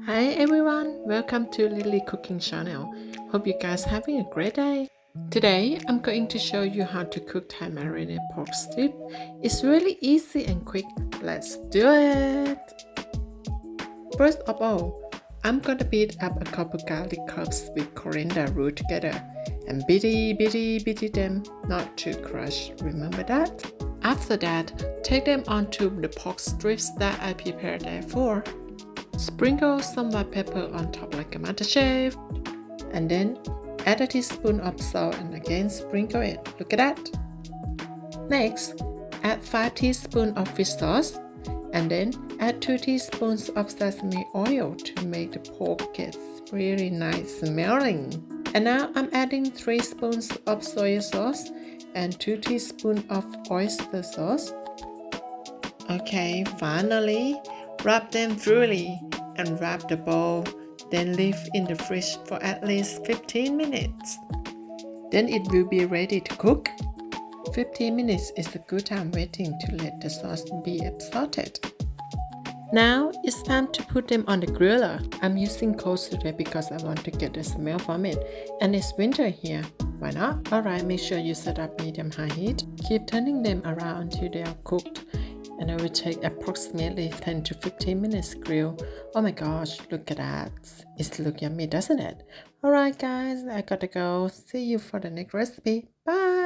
Hi everyone, welcome to Lilee Cooking Channel. Hope you guys having a great day. Today I'm going to show you how to cook Thai marinated pork strip. It's really easy and quick. Let's do it. First of all, I'm gonna beat up a couple garlic cloves with coriander root together and bitty them, not to crush. Remember that? After that, take them onto the pork strips that I prepared there for. Sprinkle some white pepper on top like a master chef, and then add a teaspoon of salt and again sprinkle it. Look at that. Next, add 5 teaspoons of fish sauce and then add 2 teaspoons of sesame oil to make the pork get really nice smelling. And now I'm adding 3 spoons of soy sauce and 2 teaspoons of oyster sauce. Okay, finally, wrap them thoroughly and wrap the bowl, then leave in the fridge for at least 15 minutes. Then it will be ready to cook. 15 minutes is a good time waiting to let the sauce be absorbed. Now it's time to put them on the griller. I'm using coals today because I want to get the smell from it, and it's winter here. Why not? Alright, make sure you set up medium high heat. Keep turning them around until they are cooked. And it will take approximately 10 to 15 minutes grill. Oh my gosh, look at that. It looks yummy, doesn't it? Alright guys, I gotta go. See you for the next recipe. Bye!